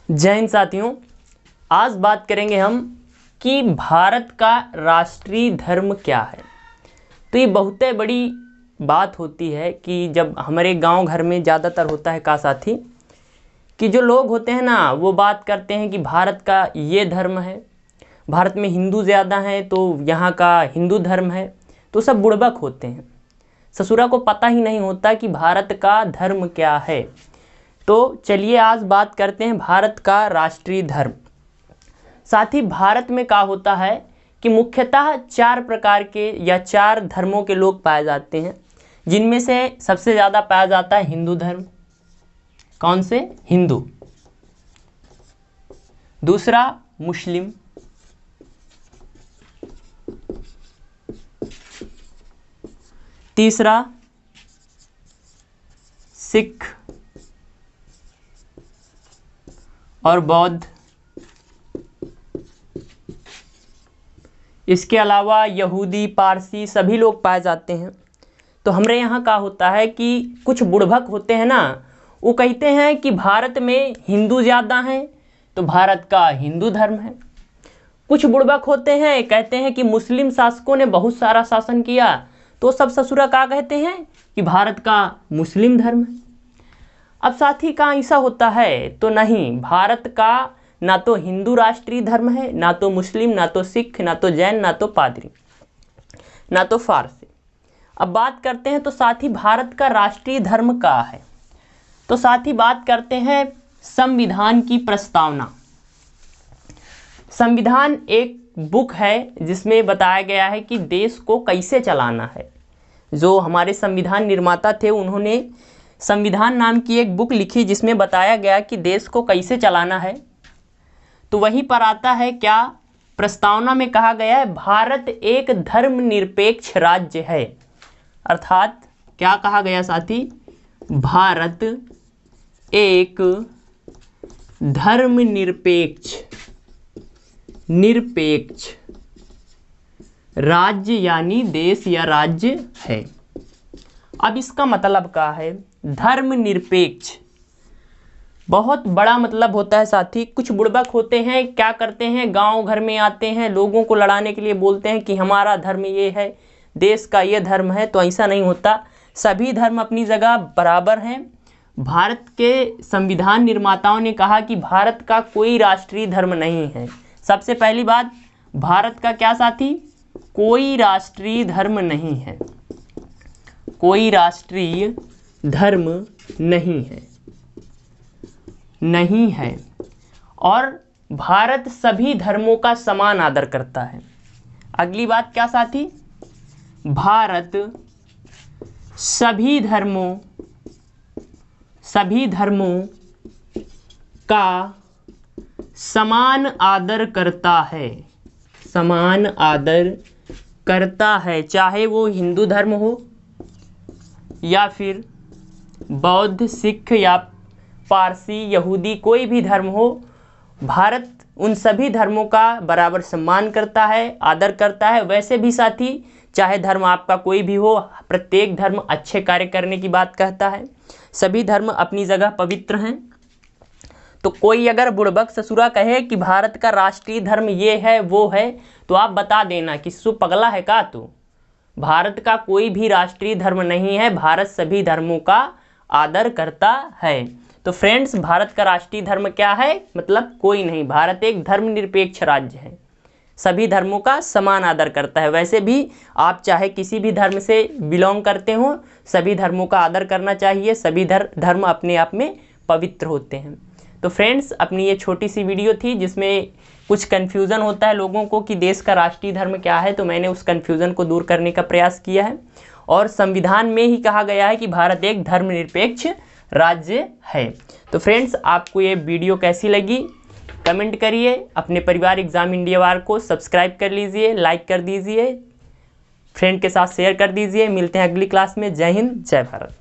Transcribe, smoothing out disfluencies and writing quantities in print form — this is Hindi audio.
जय हिंद साथियों, आज बात करेंगे हम कि भारत का राष्ट्रीय धर्म क्या है। तो ये बहुत बड़ी बात होती है कि जब हमारे गांव घर में ज़्यादातर होता है का साथी कि जो लोग होते हैं ना वो बात करते हैं कि भारत का ये धर्म है, भारत में हिंदू ज़्यादा हैं तो यहाँ का हिंदू धर्म है। तो सब बुड़बक होते हैं, ससुरा को पता ही नहीं होता कि भारत का धर्म क्या है। तो चलिए आज बात करते हैं भारत का राष्ट्रीय धर्म। साथ ही भारत में क्या होता है कि मुख्यतः 4 प्रकार के या 4 धर्मों के लोग पाए जाते हैं, जिनमें से सबसे ज़्यादा पाया जाता है हिंदू धर्म। कौन से? हिंदू। दूसरा मुस्लिम, तीसरा सिख और बौद्ध। इसके अलावा यहूदी, पारसी सभी लोग पाए जाते हैं। तो हमारे यहाँ का होता है कि कुछ बुड़भक होते हैं ना, वो कहते हैं कि भारत में हिंदू ज़्यादा हैं तो भारत का हिंदू धर्म है। कुछ बुड़बक होते हैं कहते हैं कि मुस्लिम शासकों ने बहुत सारा शासन किया तो सब ससुरा का कहते हैं कि भारत का मुस्लिम धर्म है। अब साथी का ऐसा होता है तो नहीं, भारत का ना तो हिंदू राष्ट्रीय धर्म है, ना तो मुस्लिम, ना तो सिख, ना तो जैन, ना तो पादरी, ना तो फारसी। अब बात करते हैं तो साथी भारत का राष्ट्रीय धर्म क्या है। तो साथी बात करते हैं संविधान की प्रस्तावना। संविधान एक बुक है जिसमें बताया गया है कि देश को कैसे चलाना है। जो हमारे संविधान निर्माता थे उन्होंने संविधान नाम की एक बुक लिखी जिसमें बताया गया कि देश को कैसे चलाना है। तो वहीं पर आता है क्या, प्रस्तावना में कहा गया है भारत एक धर्मनिरपेक्ष राज्य है। अर्थात क्या कहा गया साथी? भारत एक धर्मनिरपेक्ष राज्य यानी देश या राज्य है। अब इसका मतलब क्या है? धर्मनिरपेक्ष बहुत बड़ा मतलब होता है साथी। कुछ बुड़बक होते हैं क्या करते हैं, गांव घर में आते हैं, लोगों को लड़ाने के लिए बोलते हैं कि हमारा धर्म ये है, देश का ये धर्म है। तो ऐसा नहीं होता, सभी धर्म अपनी जगह बराबर हैं। भारत के संविधान निर्माताओं ने कहा कि भारत का कोई राष्ट्रीय धर्म नहीं है। सबसे पहली बात, भारत का क्या साथी? कोई राष्ट्रीय धर्म नहीं है, कोई राष्ट्रीय धर्म नहीं है। और भारत सभी धर्मों का समान आदर करता है। अगली बात क्या साथी? भारत सभी धर्मों का समान आदर करता है, समान आदर करता है, चाहे वो हिंदू धर्म हो या फिर बौद्ध, सिख या पारसी, यहूदी, कोई भी धर्म हो। भारत उन सभी धर्मों का बराबर सम्मान करता है, आदर करता है। वैसे भी साथी चाहे धर्म आपका कोई भी हो, प्रत्येक धर्म अच्छे कार्य करने की बात कहता है। सभी धर्म अपनी जगह पवित्र हैं। तो कोई अगर बुड़बक ससुरा कहे कि भारत का राष्ट्रीय धर्म ये है वो है, तो आप बता देना कि सु पगला है का तू? भारत का कोई भी राष्ट्रीय धर्म नहीं है, भारत सभी धर्मों का आदर करता है। तो फ्रेंड्स, भारत का राष्ट्रीय धर्म क्या है? मतलब कोई नहीं, भारत एक धर्मनिरपेक्ष राज्य है, सभी धर्मों का समान आदर करता है। वैसे भी आप चाहे किसी भी धर्म से बिलोंग करते हो, सभी धर्मों का आदर करना चाहिए। सभी धर्म अपने आप में पवित्र होते हैं। तो फ्रेंड्स, अपनी ये छोटी सी वीडियो थी जिसमें कुछ कन्फ्यूज़न होता है लोगों को कि देश का राष्ट्रीय धर्म क्या है, तो मैंने उस कन्फ्यूज़न को दूर करने का प्रयास किया है। और संविधान में ही कहा गया है कि भारत एक धर्मनिरपेक्ष राज्य है। तो फ्रेंड्स, आपको ये वीडियो कैसी लगी कमेंट करिए। अपने परिवार एग्जाम इंडिया वार को सब्सक्राइब कर लीजिए, लाइक कर दीजिए, फ्रेंड के साथ शेयर कर दीजिए। मिलते हैं अगली क्लास में। जय हिंद, जय भारत।